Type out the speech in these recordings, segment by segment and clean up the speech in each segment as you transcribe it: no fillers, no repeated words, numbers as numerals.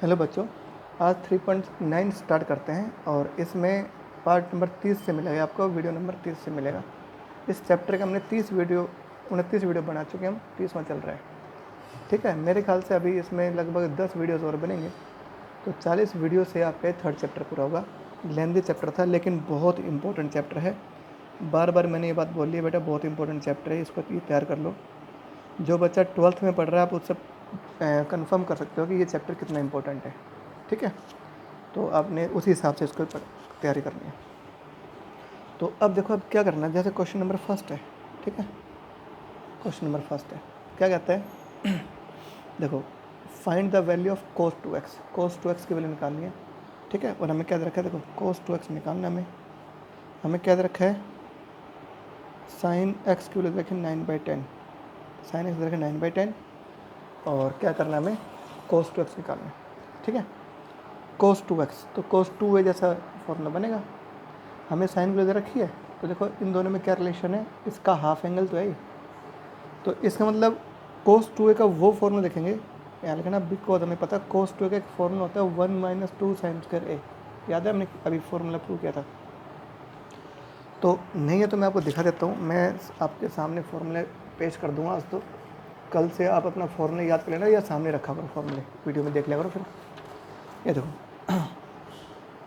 Hello बच्चों, आज 3.9 start करते हैं और इसमें पार्ट नंबर 30 से मिलेगा आपको, वीडियो नंबर 30 से मिलेगा। इस चैप्टर के हमने 29 वीडियो बना चुके हैं, हम 30वां चल रहा है। ठीक है, मेरे ख्याल से अभी इसमें लगभग 10 वीडियोज़ और बनेंगे, तो 40 वीडियो से आपका थर्ड चैप्टर पूरा होगा। लेंदी चैप्टर था लेकिन बहुत इंपॉर्टेंट चैप्टर है। बार बार मैंने ये बात बोली है बेटा, बहुत इंपॉर्टेंट चैप्टर है, इसको तैयार कर लो। जो बच्चा 12th में पढ़ रहा है आप उससे कंफर्म कर सकते हो कि ये चैप्टर कितना इंपॉर्टेंट है। ठीक है, तो आपने उसी हिसाब से इसको तैयारी करनी है। तो अब देखो, अब क्या करना है, जैसे क्वेश्चन नंबर फर्स्ट है। ठीक है, क्वेश्चन नंबर फर्स्ट है, क्या कहता है देखो, find the value of cos 2x। cos 2x की वैल्यू निकालनी है। ठीक है, और हमें क्या दे रखा है, देखो cos 2x निकालना हमें क्या दे रखा है, sin x की वैल्यू देखिए 9/10, sin x दे रखा है 9/10, और क्या करना है हमें, cos 2x निकालना है। ठीक है, cos 2x, तो cos 2a जैसा फॉर्मूला बनेगा। हमें साइन वैल्यू दे रखी है, तो देखो इन दोनों में क्या रिलेशन है, इसका हाफ एंगल तो है ही, तो इसका मतलब cos 2a का वो फॉर्मूला देखेंगे, यहाँ लिखना बिकॉज हमें पता है cos 2a का एक फॉर्मूला होता है 1 - 2 sin स्क्वायर a। याद है, हमने अभी फॉर्मूला प्रूव किया था। तो नहीं है तो मैं आपको दिखा देता हूँ, मैं आपके सामने फॉर्मूले पेश कर दूँगा आज। तो कल से आप अपना फॉर्मूला याद कर लेना या सामने रखा करो, फॉर्मूले वीडियो में देख लिया करो। फिर ये देखो,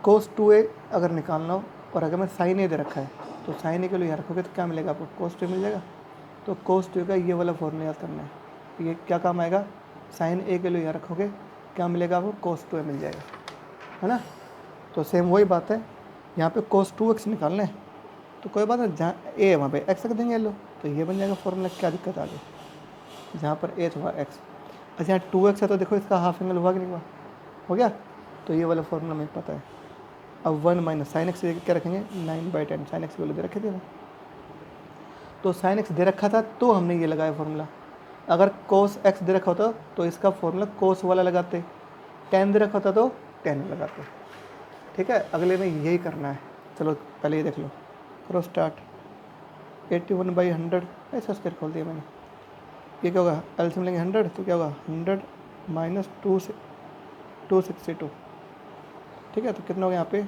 cos 2a अगर निकालना हो और अगर मैं sin a दे रखा है, तो sin a के लिए यहाँ रखोगे तो क्या मिलेगा आपको, cos 2a मिल जाएगा। तो cos 2a का ये वाला फॉर्मूला याद करना है, ये क्या काम आएगा, sin a के लिए यहाँ रखोगे क्या मिलेगा आपको, cos 2a मिल जाएगा, है ना। तो सेम वही बात है, यहाँ पे cos 2x निकालना है, तो कोई बात नहीं, जहाँ a है वहाँ पे x रख देंगे, लो तो ये बन जाएगा फॉर्मूला, क्या दिक्कत आ गई, जहाँ पर a था x। अच्छा यहाँ 2x है तो देखो इसका हाफ एंगल हुआ कि नहीं हुआ, हो गया। तो ये वाला फॉर्मूला हमें पता है। अब 1 - sin x क्या रखेंगे, 9/10, sin x की वैल्यू दे रखे थे हमें, तो sin x दे रखा था तो हमने ये लगाया फॉर्मूला। अगर cos x दे रखा होता तो इसका फॉर्मूला cos वाला लगाते, tan दे रखा होता तो tan लगाते। ठीक है, अगले में यही करना है। चलो पहले ये देख लो, करो स्टार्ट। 81/100 ऐसा स्क्वायर खोल दिया मैंने, ये क्या होगा, एलसीएम लेंगे 100 तो क्या होगा, 100 - 262। ठीक है, तो कितना होगा यहाँ पे,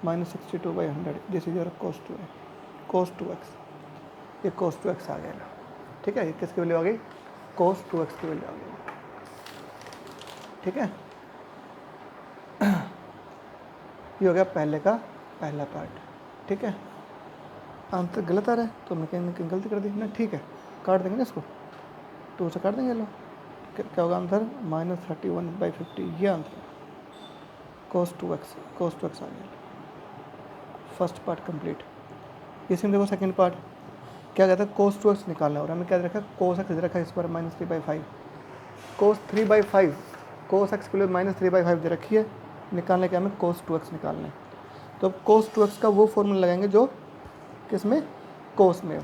-62/100, this is your cos 2a, cos 2x, ये cos 2x आ गया। ठीक है, ये किसकी वैल्यू आ गई, cos 2x की वैल्यू आ गई। ठीक है, ये हो गया पहले का पहला पार्ट। ठीक है, आंसर गलत आ रहा है तो मैं कहीं गलती कर दी ना, ठीक है काट देंगे ना इसको, 2 से काट देंगे। लो क्या होगा आंसर, -31/50, ये आंसर है, cos 2x आ गया। First part complete. इसी में देखो सेकंड पार्ट क्या कहता है, cos 2x निकालना है और हमें क्या दे रखा है, cos x दे रखा है इस पर -3/5, cos 3/5, cos x के लिए -3/5 दे रखी है, निकालने के हमें cos 2x निकालना है। तो अब cos 2x का वो फॉर्मूला लगाएंगे जो किस में, cos में हो।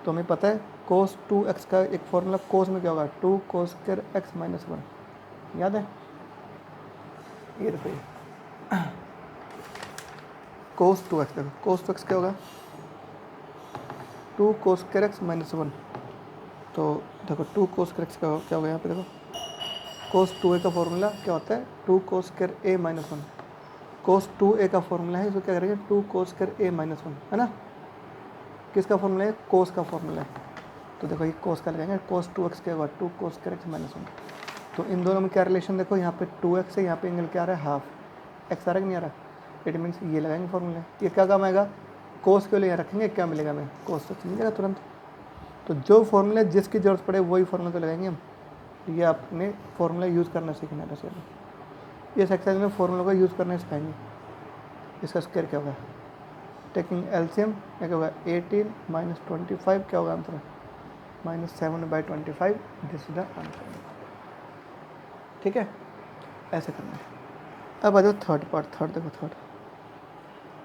तो हमें पता है cos 2x का एक फॉर्मूला cos में क्या होगा, 2 cos स्क्वायर x - 1, याद है, ये देखो ये cos 2x, देखो cos 2x क्या होगा, 2 cos स्क्वायर x - 1। तो देखो 2 cos स्क्वायर x क्या होगा यहाँ पे, देखो cos 2a का फॉर्मूला क्या होता है, 2 cos square a - 1, cos 2a का फॉर्मूला है, इसको क्या करेंगे, 2 cos स्क्वायर a - 1, है ना। किसका फॉर्मूला है, cos का फॉर्मूला है, तो देखो ये cos का लगाएंगे, cos 2x क्या होगा, 2 cos स्क्वायर x - 1। तो इन दोनों में क्या रिलेशन, देखो यहाँ पे 2x है, यहाँ पे एंगल क्या आ रहा है, हाफ x आ रहा है कि नहीं आ रहा, इट मीन्स ये लगाएंगे फॉर्मूला, ये क्या काम आएगा, cos के लिए यहाँ रखेंगे, क्या मिलेगा हमें, cos 2x मिल जाएगा तुरंत। तो जो फॉर्मूला जिसकी ज़रूरत पड़े वही फॉर्मूला तो लगाएंगे हम, ये आपने फॉर्मूला यूज़ करना सीखना है बस। ये इस एक्सरसाइज में फॉर्मूला को यूज़ करना सिखाएंगे। इसका स्क्वायर क्या होगा, टेकिंग एलसीएम क्या होगा, 18 - 25 क्या होगा answer, -7/25, this is the answer. ठीक है, ऐसे करना है। अब आ जाओ थर्ड पार्ट, थर्ड देखो,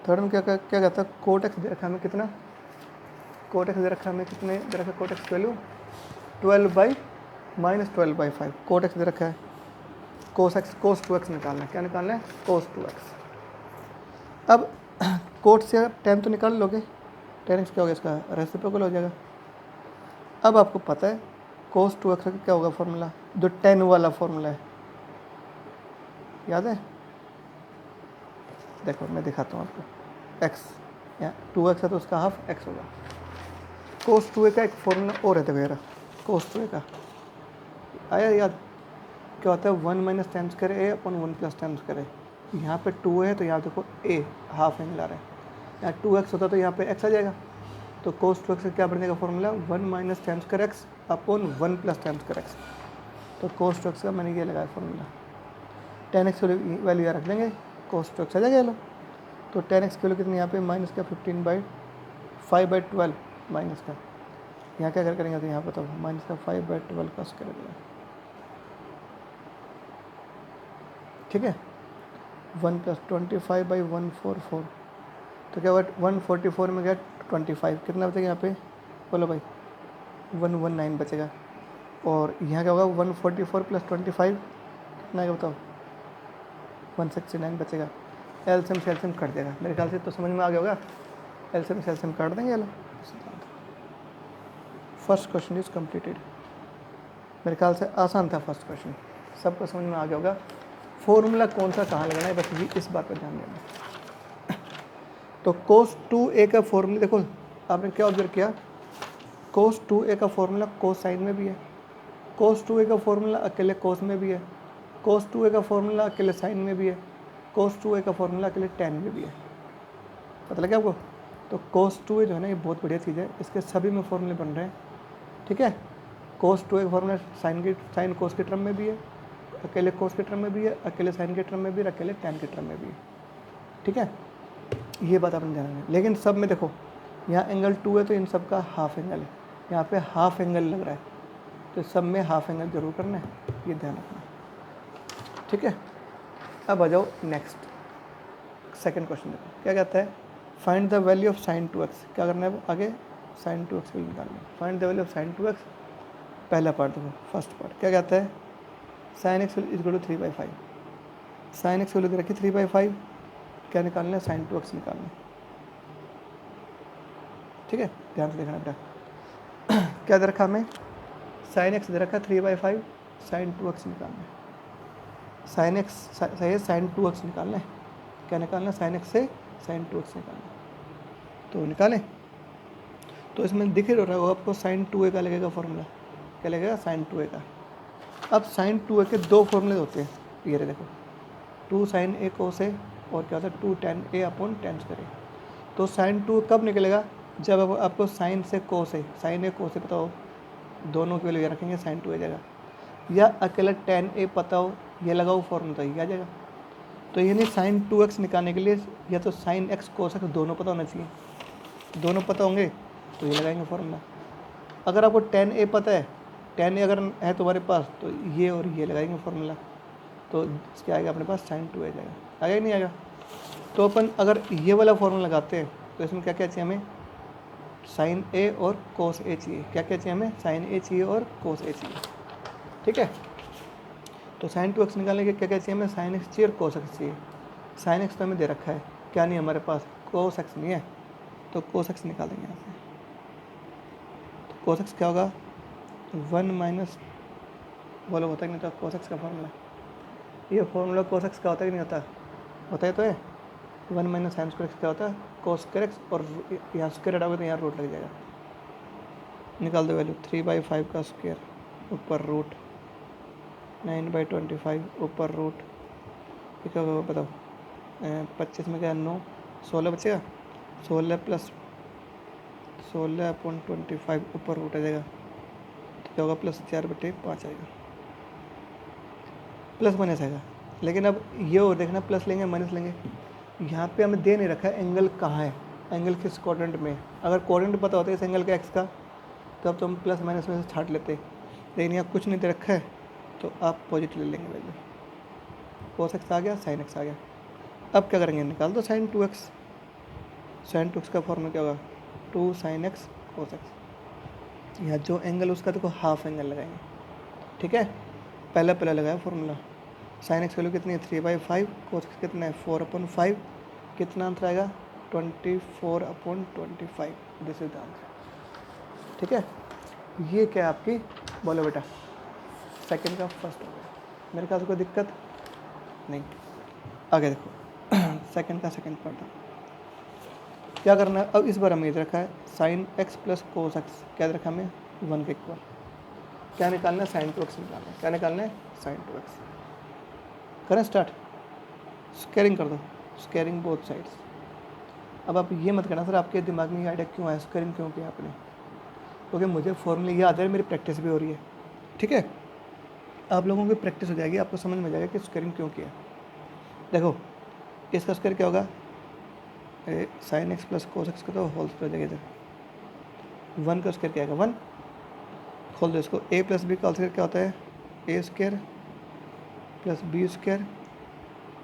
थर्ड में क्या कहता है, कोट एक्स दे रखा हमें कितना, कोट एक्स दे रखा हमें कितने दे रखा, cot x value 12/-12/5, cot x दे रखा है, cos 2x निकालना है, क्या निकालना है, cos 2x। अब कोट से आप tan तो निकाल लोगे, tan x क्या होगा, इसका रेसिप्रोकल हो जाएगा। अब आपको पता है cos 2x का क्या होगा फॉर्मूला, जो tan वाला फॉर्मूला है, याद है? देखो मैं दिखाता हूँ आपको। एक्स यहाँ 2x है तो उसका हाफ x होगा। कोस 2a का एक फॉर्मूला और है वगैरह, कोस 2a का आया याद? क्या होता है 1 माइनस टाइम्स करे ए अपन 1 प्लस टाइम्स करे। यहाँ पे 2 है तो यहाँ देखो a हाफ एंगल आ रहा है, यहाँ 2x होता तो यहाँ पे x आ जाएगा। तो कोस 2x का क्या बन जाएगा फॉर्मूला 1 माइनस टाइम्स कर एक्स अपन 1 प्लस टाइम्स कर एक्स। तो कोस 2x का मैंने ये लगाया फॉर्मूला। 10x वैल्यू यहाँ रख लेंगे, कोस 2x आ जाएगा। लो तो 10x की वैल्यू कितनी यहाँ पे माइनस का 15/5/12 माइनस का, यहाँ क्या करेंगे तो यहाँ बताओ माइनस का 5/12 का स्क्वायर हो जाएगा। ठीक है 1 प्लस 25/144 तो क्या हुआ 144 में गया 25 कितना बचेगा यहाँ पे बोलो भाई 119 बचेगा। और यहाँ क्या होगा 144 प्लस 25 कितना है बताओ 169 बचेगा। एलसीएम से एलसीएम कट देगा मेरे ख्याल से, तो समझ में आ गया होगा। एलसीएम से एलसीएम काट देंगे। First question is completed. मेरे ख्याल से आसान था फर्स्ट क्वेश्चन, सबको समझ में आ गया होगा। फॉर्मूला कौन सा कहाँ लगाना है बस ये इस बात पर ध्यान देना। तो कोस 2a का फॉर्मूला देखो आपने क्या ऑब्जर्व किया, कोस 2a का फॉर्मूला कोस साइन में भी है, कोस 2a का फॉर्मूला अकेले कोस में भी है, कोस 2a का फॉर्मूला अकेले साइन में भी है, कोस 2a का फॉर्मूला अकेले टेन में भी है। पता लगा आपको? तो कोस 2a जो है ना ये बहुत बढ़िया चीज़ है, इसके सभी में फॉर्मूले बन रहे हैं। ठीक है कोस 2a का फॉर्मूला साइन कोस के टर्म में भी है, अकेले कोस के टर्म में भी है, अकेले साइन के टर्म में भी है, अकेले टैन के टर्म में भी है। ठीक है ये बात आपने ध्यान रखना है। लेकिन सब में देखो यहाँ एंगल 2 है तो इन सब का हाफ एंगल है, यहाँ पे हाफ एंगल लग रहा है तो सब में हाफ एंगल जरूर करना है, ये ध्यान रखना। ठीक है अब आ जाओ नेक्स्ट सेकंड क्वेश्चन देखो क्या कहता है, find the value of sine 2x। क्या करना है आगे साइन 2x वैल्यू निकालना है। Find the value of sine 2x पहला पार्ट देखो फर्स्ट पार्ट क्या कहता है sine x is equal to 3/5। Sine x value दे रखी 3/5, क्या निकालना है साइन 2x निकालना है। ठीक है ध्यान से देखना बेटा क्या दे रखा हमें साइन एक्स दे रखा 3/5, साइन 2x निकालना है। साइन एक्स सही है साइन 2x निकालना है, क्या निकालना है साइन एक्स से साइन 2x निकालना है। तो निकालें तो इसमें दिख रहा होगा आपको साइन 2a का लगेगा फॉर्मूला, क्या लगेगा साइन 2a का। अब साइन 2a के दो फॉर्मूले होते हैं, ये देखो 2 साइन a कोस a और क्या होता है 2 tan a upon tan square a। तो साइन 2 कब निकलेगा जब आपको साइन से cos a, sine a cos a पता हो, दोनों की वैल्यू रखेंगे साइन 2 आ जाएगा, या अकेला tan a पता हो ये लगाओ फॉर्मूला तो ये आ जाएगा। तो यानी साइन 2x निकालने के लिए या तो साइन x कोस x दोनों पता होना चाहिए, दोनों पता होंगे तो ये लगाएंगे फॉर्मूला। अगर आपको tan a पता है, tan a अगर है तुम्हारे पास तो ये और ये लगाएंगे फॉर्मूला, तो इसके आएगा अपने पास साइन 2 आ जाएगा, आएगा नहीं आएगा। तो अपन अगर ये वाला फॉर्मूला लगाते हैं तो इसमें क्या क्या चाहिए हमें साइन a और कोस a चाहिए, क्या क्या चाहिए हमें साइन a चाहिए और कोस a चाहिए। ठीक है तो साइन 2x निकालने के क्या क्या चाहिए हमें साइन x चाहिए और कोस x चाहिए। साइन x तो हमें दे रखा है, क्या नहीं हमारे पास कोस x नहीं है, तो कोस x निकाल देंगे यहाँ से। तो कोस x क्या होगा 1 माइनस बोलो होता ही नहीं था कोस x का फॉर्मूला, ये फॉर्मूला कोस x का होता ही नहीं होता, होता है तो है 1 माइनस साइन स्क्वायर एक्स क्या होता है कोस स्क्वायर एक्स, और यहाँ स्क्वायर हटाओगे तो यहाँ रूट लग जाएगा। निकाल दो वैल्यू 3/5 का स्क्वायर ऊपर रूट 9/25 ऊपर रूट, क्या होगा बताओ 25 में क्या 9 16 बचेगा, 16 प्लस 16/25 ऊपर रूट आ जाएगा, तो क्या होगा प्लस 4/5 आएगा, प्लस माइनस आएगा। लेकिन अब ये और देखना प्लस लेंगे माइनस लेंगे, यहाँ पे हमें दे नहीं रखा है एंगल कहाँ है, एंगल किस क्वाड्रेंट में। अगर क्वाड्रेंट पता होता है इस एंगल का एक्स का तो अब तो हम प्लस माइनस में से छाट लेते, लेकिन यहाँ कुछ नहीं दे रखा है तो आप पॉजिटिव ले लेंगे वैल्यू। कोस एक्स आ गया साइन एक्स आ गया। अब क्या करेंगे निकाल दो साइन 2x। साइन 2x का फॉर्मूला क्या होगा 2 साइन एक्स कोस एक्स। यहाँ जो एंगल उसका देखो हाफ एंगल लगाएंगे। ठीक है पहला लगाया फॉर्मूला, साइन एक्स वैल्यू कितनी है 3/5, कोस एक्स कितना है 4/5, कितना आंसर आएगा 24/25, दिस इज द आंसर। ठीक है ये क्या आपकी बोलो बेटा सेकंड का फर्स्ट हो गया। मेरे ख्याल से कोई दिक्कत नहीं। आगे देखो सेकंड का सेकंड पार्ट है, क्या करना है। अब इस बार हमें रखा है sine x plus cos x, क्या रखा हमें 1 के इक्वल। क्या निकालना है, साइन 2x निकालना है। क्या निकालना है, साइन 2x। करें स्टार्ट, स्क्वायरिंग कर दो, स्क्वायरिंग बोथ साइड्स। अब आप ये मत करना सर आपके दिमाग में ये आइडिया क्यों आया, स्क्वायरिंग क्यों किया आपने, क्योंकि मुझे फॉर्मूले याद है, मेरी प्रैक्टिस भी हो रही है। ठीक है, आप लोगों की प्रैक्टिस हो जाएगी, आपको समझ में जाएगा कि स्क्वायरिंग क्यों किया। देखो इसका स्क्वायर क्या होगा, sine x plus cos x का तो होल स्क्वायर हो जाएगा इधर। 1 का स्क्वायर क्या आएगा 1, खोल दो इसको। ए प्लस बी का स्क्वायर क्या होता है, a square plus b square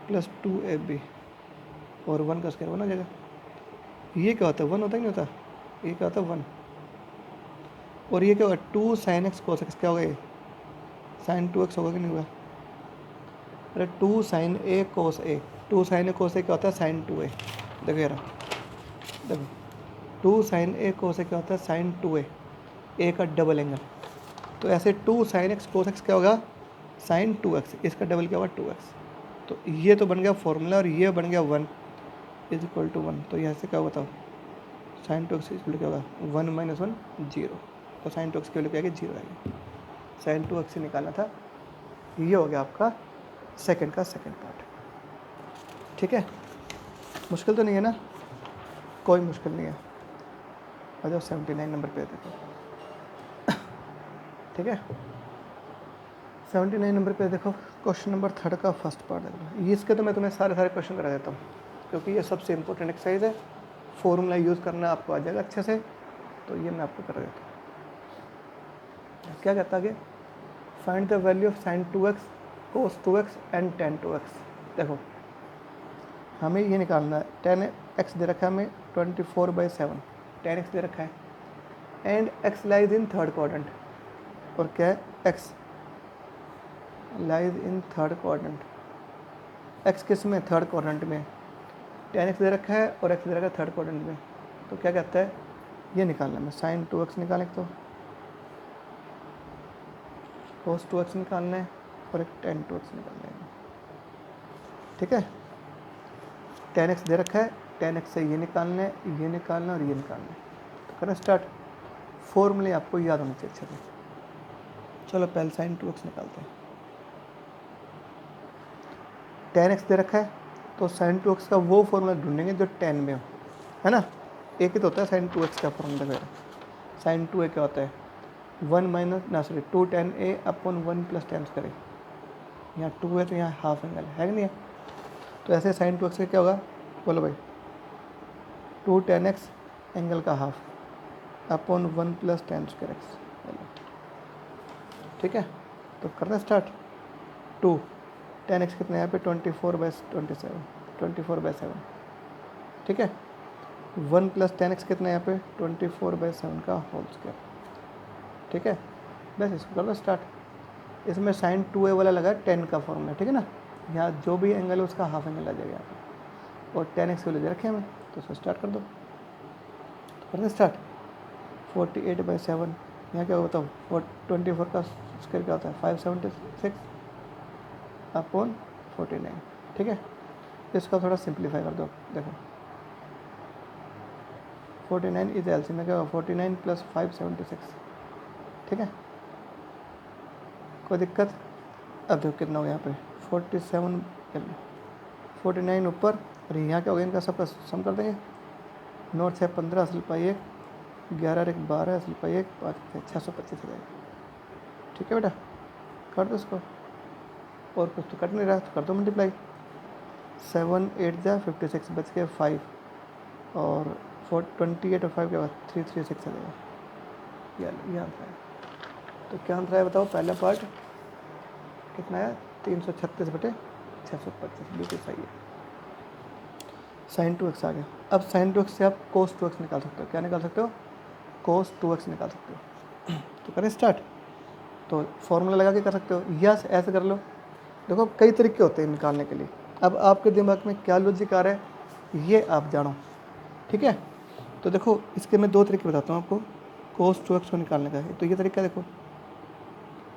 plus 2ab, और 1 का स्क्वायर 1 हो जाएगा। ये क्या होता है 1 होता है, नहीं होता, ये क्या होता है 1। और ये क्या होगा 2 साइन एक्स कोस एक्स, क्या होगा ये साइन 2x होगा कि नहीं होगा। अरे 2 साइन ए कोस ए, 2 साइन ए कोस ए क्या होता है साइन 2a। देखो यार देखो 2 साइन ए कोस ए क्या होता है साइन 2a, ए का डबल एंगल। तो ऐसे 2 साइन एक्स कोस एक्स क्या होगा साइन 2x, इसका डबल क्या होगा 2x। तो ये तो बन गया फॉर्मूला, और ये बन गया 1 इज इक्वल टू 1। तो यहाँ से क्या बताओ साइन 2x इक्वल क्या होगा 1 माइनस 1 0। तो साइन 2x की वैल्यू क्या आएगी 0 आएगी। साइन 2x से निकालना था। ये हो गया आपका सेकंड का सेकंड पार्ट। ठीक है, मुश्किल तो नहीं है ना, कोई मुश्किल नहीं है। आ जाओ 79 नंबर पे देखो। ठीक है 79 नंबर पे देखो, क्वेश्चन नंबर 3 का फर्स्ट पार्ट देखो। ये इसके तो मैं तुम्हें सारे सारे क्वेश्चन करा देता हूँ, क्योंकि ये सबसे इंपॉर्टेंट एक्सरसाइज है। फॉर्मूला यूज़ करना आपको आ जाएगा अच्छे से, तो ये मैं आपको करा देता हूँ। क्या कहता है आगे, find the value of sine 2x cos 2x and ten 2x। देखो हमें ये निकालना है, 10x दे रखा है हमें 24/7, 10x दे रखा है, and x lies in third quadrant. और क्या है x lies in third quadrant, x किस में थर्ड क्वाड्रेंट में, 10x दे रखा है और x दे रखा है थर्ड क्वाड्रेंट में। तो क्या कहता है ये निकालना है, साइन 2x निकालें तो कोस 2x निकालना है, और एक टेन 2x निकालना है। ठीक है 10x दे रखा है, 10x से ये निकालना है, ये निकालना और ये निकालना है। तो करें स्टार्ट, फॉर्मूले आपको याद होने चाहिए अच्छे से। चलो पहले साइन 2x निकालते हैं। 10x दे रखा है, तो साइन 2x का वो फॉर्मूला ढूंढेंगे जो 10 में हो, है ना। एक ही तो होता है साइन 2x का फॉर्मूला वगैरह। साइन 2a क्या होता है 1 माइनस ना sorry 2 tan a upon 1 plus tan करें। यहाँ 2 है तो यहाँ हाफ एंगल है कि नहीं है। तो ऐसे साइन 2x का क्या होगा बोलो भाई, 2 tan x एंगल का half upon 1 plus tan square x। ठीक है तो करना स्टार्ट। 2 tan x कितना है यहाँ पे 24/27, 24/7। ठीक है 1 प्लस tan x कितना है यहाँ पे 24/7 का होल स्क्वायर। ठीक है बस इसको कर लो स्टार्ट। इसमें साइन 2a वाला लगा 10 का फॉर्मूला, ठीक है ना। यहाँ जो भी एंगल है उसका हाफ एंगल आ जाएगा यहाँ पे, और 10x वाले दे रखे हमें, तो उसको स्टार्ट कर दो। तो कर दो स्टार्ट। 48/7 यहाँ क्या होता है 24 का स्क्वायर क्या होता है 576 अपॉन 49। ठीक है इसका थोड़ा सिंप्लीफाई कर दो। देखो 49 इज एलसीएम में क्या होगा 49 प्लस 576। ठीक है कोई दिक्कत। अब देखो कितना हो यहाँ पे 47, 49 ऊपर, और यहाँ क्या होगा इनका सबका सम कर देंगे। 9 6 15 असल पाई 1, 11 1 12 असल पाई 1 5 625 हो जाएगा। ठीक है बेटा कर दो इसको, और कुछ तो कट नहीं रहा तो कर दो मल्टीप्लाई। 7 8 जा 56 बच के 5, और 28 और 5 के बाद 336 आ जाएगा। ये आंसर है। तो क्या आंसर है बताओ, पहला पार्ट कितना है 336/625, बिल्कुल सही है। साइन 2x आ गया। अब साइन 2x से आप कोस 2x निकाल सकते हो। क्या निकाल सकते हो कोस 2x निकाल सकते हो। तो करें स्टार्ट। तो फॉर्मूला लगा के कर सकते हो, या ऐसे कर लो। देखो कई तरीके होते हैं निकालने के लिए, अब आपके दिमाग में क्या लॉजिक आ रहा है ये आप जानो। ठीक है तो देखो इसके मैं 2 तरीके बताता हूँ आपको कोस 2x को निकालने का है। तो ये तरीका देखो,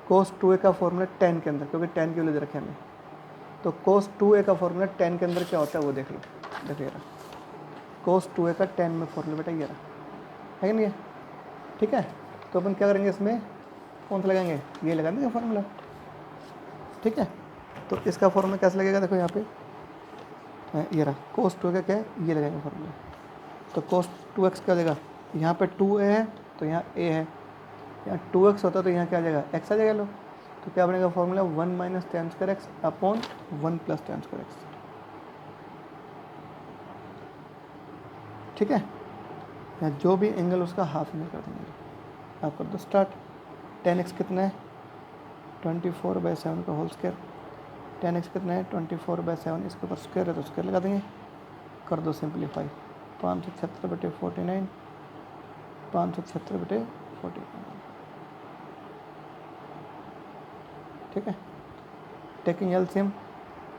कोस 2a का फॉर्मूला 10 के अंदर, क्योंकि 10 की वैल्यू दे रखे हमें, तो cos 2a का फॉर्मूला tan के अंदर क्या होता है वो देख लो। देखो ये रहा cos 2a का tan में फॉर्मूला बेटा ये रहा, है कि नहीं है? ठीक है, तो अपन क्या करेंगे इसमें, कौन सा लगाएंगे, ये लगा देंगे फॉर्मूला। ठीक है, तो इसका फॉर्मूला कैसे लगेगा, देखो यहाँ पे ये रहा cos 2a का क्या है, ये लगाएंगे फॉर्मूला। तो cos 2x क्या हो जाएगा, यहाँ पे 2a है तो यहाँ a है, यहाँ 2x होता तो यहाँ क्या आ जाएगा, x आ जाएगा। लो तो क्या बनेगा formula 1 minus tan square x upon 1 plus tan square x। ठीक है, यहाँ जो भी एंगल उसका हाफ में कर देंगे। आप कर दो स्टार्ट। tan x कितना है 24/7 का होल स्क्वायर, tan x कितना है 24/7, इसके ऊपर स्क्वायर है तो स्क्वायर लगा देंगे। कर दो सिंप्लीफाई, 576/49, 576/49। ठीक है, टेकिंग एलसीएम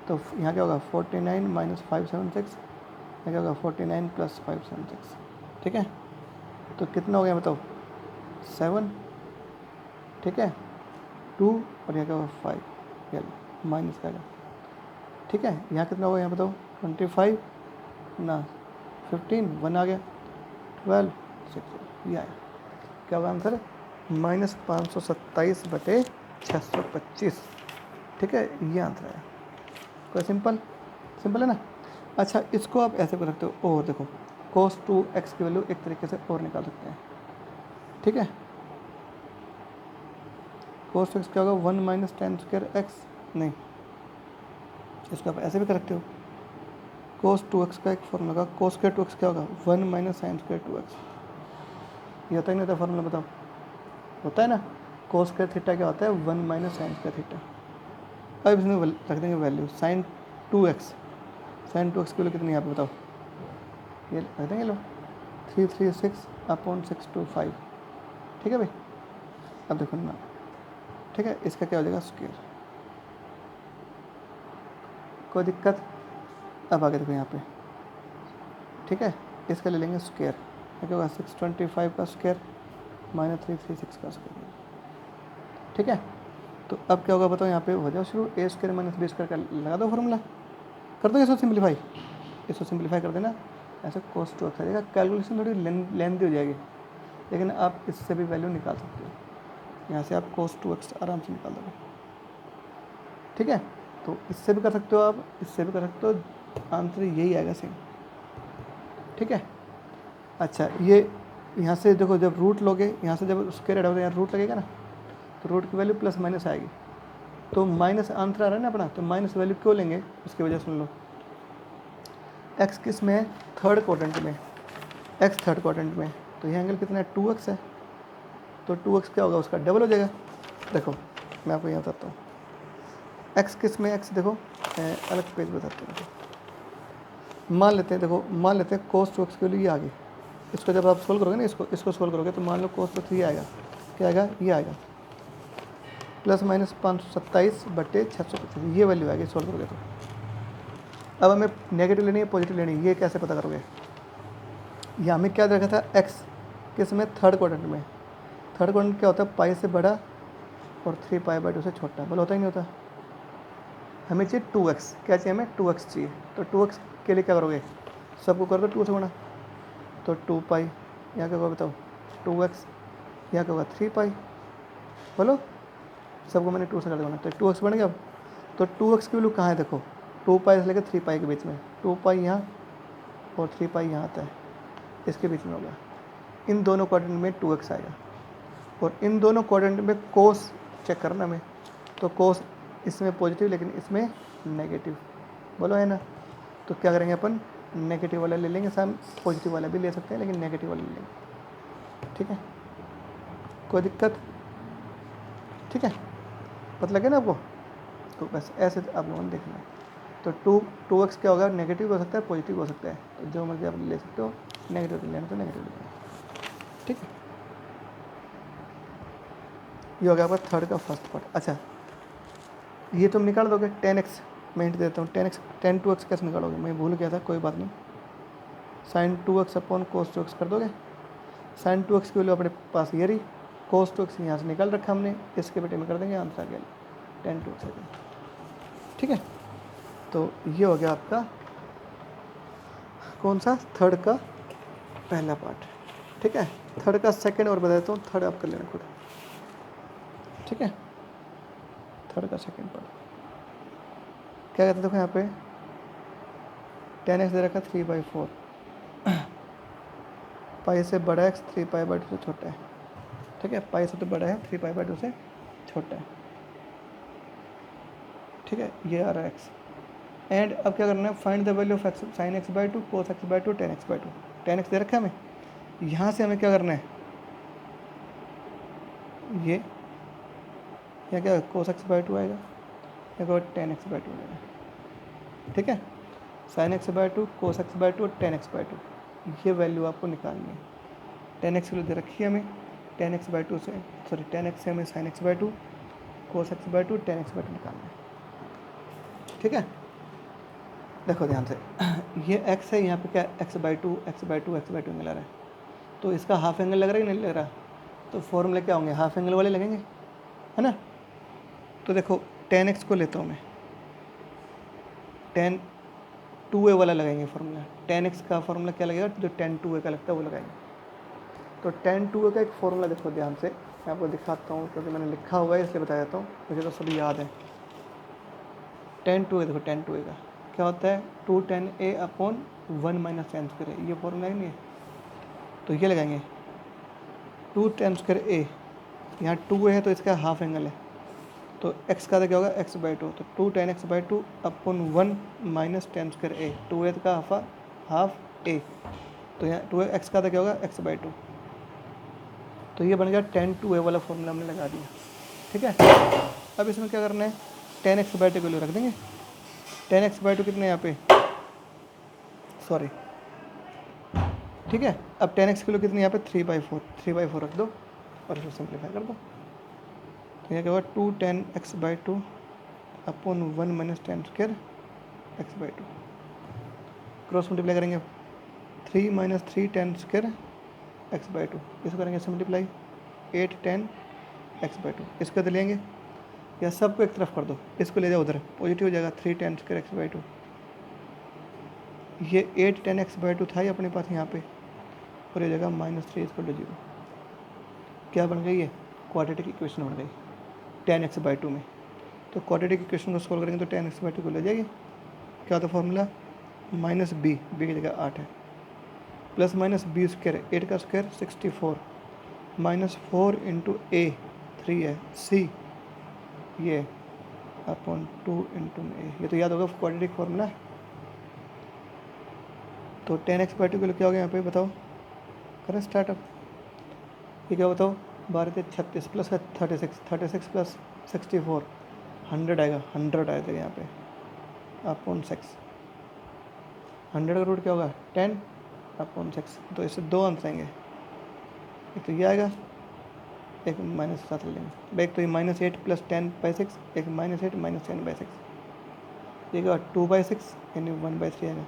तो यहाँ क्या होगा 49 माइनस 576, यहाँ क्या होगा 49 प्लस 576। ठीक है, तो कितना हो गया बताओ 7। ठीक है, 2 और यहाँ क्या होगा 5, ये माइनस का। ठीक है, यहाँ कितना होगा यहाँ बताओ 25 ना 15, 1 आ गया 12, 6 ये आया। क्या होगा आंसर, माइनस 527/625। ठीक है, ये आंसर है। कोई सिंपल है ना। अच्छा, इसको आप ऐसे कर सकते हो, और देखो cos 2x की वैल्यू एक तरीके से और निकाल सकते हैं। ठीक है, cos 2x क्या होगा 1 माइनस tan स्क्वायर x, नहीं इसको आप ऐसे भी कर सकते हो। cos 2x का एक फॉर्मूला होगा, cos स्क्वायर 2x क्या होगा 1 माइनस sin स्क्वायर 2x। ये होता ही नहीं होता फॉर्मूला, बताओ होता है ना। cos स्क्वायर थीटा क्या होता है 1 माइनस sin स्क्वायर थीटा। अब इसमें रख देंगे value sin 2x, sin 2x की वैल्यू कितनी है यहाँ पे बताओ, ये रख देंगे लो 336/625। ठीक है भाई, अब देखो ना। ठीक है, इसका क्या हो जाएगा स्क्वायर, कोई दिक्कत। अब आगे देखो यहाँ पे, ठीक है, इसका ले लेंगे स्क्वायर, क्या होगा 625 का स्क्वायर माइनस 336 का स्क्वायर। ठीक है, तो अब क्या होगा बताओ, यहाँ पे हो जाओ शुरू, a square minus b square का लगा दो फॉर्मूला, कर दो इसको सिंप्लीफाई, कर देना ऐसे cos 2x आ जाएगा। कैलकुलेशन थोड़ी लेंथी हो जाएगी, लेकिन आप इससे भी वैल्यू निकाल सकते हो। यहाँ से आप cos 2x आराम से निकाल दोगे। ठीक है, तो इससे भी कर सकते हो आप, इससे भी कर सकते हो, आंसर यही आएगा सेम। ठीक है, अच्छा ये यहाँ से देखो, जब रूट लोगे, यहाँ से जब स्क्वायर हटाओगे यहाँ रूट लगेगा ना, तो रूट की वैल्यू प्लस माइनस आएगी, तो माइनस आंसर आ रहा है ना अपना, तो माइनस वैल्यू क्यों लेंगे उसकी वजह सुन लो। एक्स किस में है, थर्ड क्वाड्रेंट में, एक्स थर्ड क्वाड्रेंट में, तो यह एंगल कितना है 2x है, तो 2x क्या होगा उसका डबल हो जाएगा। देखो मैं आपको यहाँ बताता हूँ, एक्स किस में, एक्स देखो अलग पेज बताते हैं। मान लेते हैं, देखो मान लेते हैं cos 2x के लिए ये आ गई, इसको जब आप सोल्व करोगे ना, इसको सोल्व करोगे तो मान लो cos 2x ये आएगा, क्या आएगा, ये आएगा प्लस माइनस 527/625, ये वैल्यू आएगी सोल्व करोगे तो। अब हमें नेगेटिव लेनी है पॉजिटिव लेनी है, ये कैसे पता करोगे। यहाँ हमें क्या देखा था, एक्स किस में, थर्ड क्वाड्रेंट में। थर्ड क्वाड्रेंट क्या होता है, पाई से बड़ा और 3π/2 से छोटा, बोलो होता ही नहीं होता। हमें चाहिए 2x, क्या चाहिए हमें 2x चाहिए, तो 2x के लिए क्या करोगे, सबको कर दो 2 से गुणा, तो 2π, यहाँ क्या होगा बताओ 2x, यहाँ क्या होगा 3π, बोलो सबको मैंने 2 से कर देना, तो 2x बन गया। अब तो 2x की वैल्यू कहाँ है, देखो 2π से लेकर 3π के बीच में, 2π यहाँ और 3π यहाँ आता है, इसके बीच में हो गया। इन दोनों क्वाड्रेंट में 2x आएगा, और इन दोनों क्वाड्रेंट में कोस चेक करना हमें, तो कोस इसमें पॉजिटिव लेकिन इसमें नेगेटिव, बोलो है ना। तो क्या करेंगे अपन, नेगेटिव वाला ले लेंगे, साम पॉजिटिव वाला भी ले सकते हैं लेकिन नेगेटिव वाला ले लेंगे। ठीक है, कोई दिक्कत। ठीक है, पता लगे ना आपको, तो बस ऐसे आप लोगों ने देखना है। तो 2x क्या होगा, नेगेटिव हो सकता है पॉजिटिव हो सकता है, तो जो मर्जी आप ले सकते हो, नेगेटिव लेना तो नेगेटिव लेना। ठीक है, ये हो गया आपका थर्ड का फर्स्ट पार्ट। अच्छा ये तुम निकाल दोगे, 10x मैं हिंट देता हूँ, 10 2x कैसे निकालोगे, मैं भूल गया था, कोई बात नहीं। sin 2x upon cos 2x कर दोगे, sin 2x की वैल्यू अपने पास ये रही, cos 2x यहाँ से निकाल रखा हमने, इसके बेटे में कर देंगे, आंसर आ गया 10 2x। ठीक है, तो ये हो गया आपका कौन सा, थर्ड का पहला पार्ट। ठीक है, थर्ड का सेकंड और बता देता हूँ, थर्ड आप कर लेना खुद। ठीक है, थर्ड का सेकंड पार्ट क्या कहते हैं, देखो यहाँ पे 10x दे रखा 3/4, पाई से बड़ा है, 3π/2 से छोटा है। ठीक है, पाई से तो बड़ा है, 3π/2 से छोटा है। ठीक है, ये आ रहा है x। एंड अब क्या करना है, find the value of x, sin x/2 cos x/2 tan x/2। 10x दे रखा है हमें, यहाँ से हमें क्या करना है, ये या क्या cos x/2 आएगा या tan x/2 आएगा। ठीक है, sin x/2 cos x/2 और tan x/2, ये वैल्यू आपको निकालनी है। tan x वैल्यू दे रखी है हमें, tan x/2 से tan x से हमें sin x/2 cos x/2 tan x/2 निकालना है। ठीक है, देखो ध्यान से, ये x है, यहाँ पे क्या x/2 x/2 x/2 मिला रहा है, तो इसका हाफ एंगल लग रहा है कि नहीं लग रहा, तो फॉर्मूले क्या होंगे, हाफ एंगल वाले लगेंगे, है ना। तो देखो tan x को लेता हूँ मैं, tan 2a वाला लगाएंगे फॉर्मूला। tan x का फॉर्मूला क्या लगेगा, जो tan 2a का लगता है वो लगाएंगे। तो tan 2a का एक फॉर्मूला देखो ध्यान से, मैं आपको दिखाता हूँ क्योंकि मैंने लिखा हुआ है इसलिए बता देता हूँ, मुझे तो सभी याद है। tan 2a देखो, tan 2a का क्या होता है, 2tan a/1 - tan², ये फॉर्मूला है नहीं, तो ये लगाएंगे 2tan²a, यहाँ 2a है तो इसका हाफ एंगल है, तो x का क्या होगा x/2, तो 2tan x/2/1 - tan²a, 2a का हाफ a, तो यहाँ 2x का क्या होगा x/2, तो ये बन गया tan 2a वाला फॉर्मूला हमने लगा दिया। ठीक है, अब इसमें क्या करना है, tan x/2 की वैल्यू रख देंगे। tan x/2 कितने यहाँ पे, सॉरी, ठीक है, अब tan x की वैल्यू कितनी यहाँ पे 3/4 रख दो और इसको सिंप्लीफाई कर दो, तो यह क्या होगा 2tan x/2/1 - tan² x/2, cross multiply करेंगे 3 - 3tan² x/2, इसको करेंगे सिंप्लीप्लाई 8tan x/2, इसको तो लेंगे या सबको एक तरफ कर दो, इसको ले जाओ उधर, पॉजिटिव हो जाएगा 3tan² x/2, ये 8tan x/2 था ही अपने पास यहाँ पे, और ये जगह -3 = 0, क्या बन गई, ये क्वाड्रेटिक इक्वेशन बन गई tan x/2 में। तो क्वाड्रेटिक इक्वेशन को सॉल्व करेंगे तो tan x/2 को ले जाएगी, क्या होता है फॉर्मूला, -b की जगह 8 है, प्लस -b², 8 का स्क्वायर 64, -4 × a 3 है, c ये अपॉन 2 × a, ये तो याद होगा क्वाड्रेटिक फॉर्मूला। तो tan x/2 के लिए क्या हो गया यहाँ पे बताओ, करें स्टार्टअप, ये क्या बताओ, 12 × 36 प्लस 36 प्लस 64 100 आएगा, 100 आया था यहाँ पे अपॉन 6, 100 का रूट क्या होगा 10 अपॉन 6, तो इससे दो आंसर आएंगे, एक तो ये आएगा, एक माइनस साथ ले लेंगे, एक तो ये -8 + 10/6, एक -8 - 10/6, ये क्या 2/6 यानी 1/3 आएगा,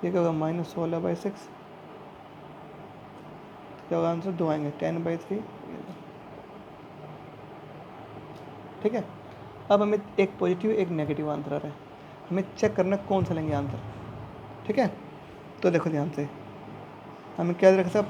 ये क्या होगा -16/6, क्या होगा आंसर, 2 आएंगे 10/3। ठीक है, अब हमें एक पॉजिटिव एक नेगेटिव आंसर आ रहा है, हमें चेक करना कौन सा लेंगे आंसर। ठीक है, तो देखो ध्यान से, हमें क्या रखा था,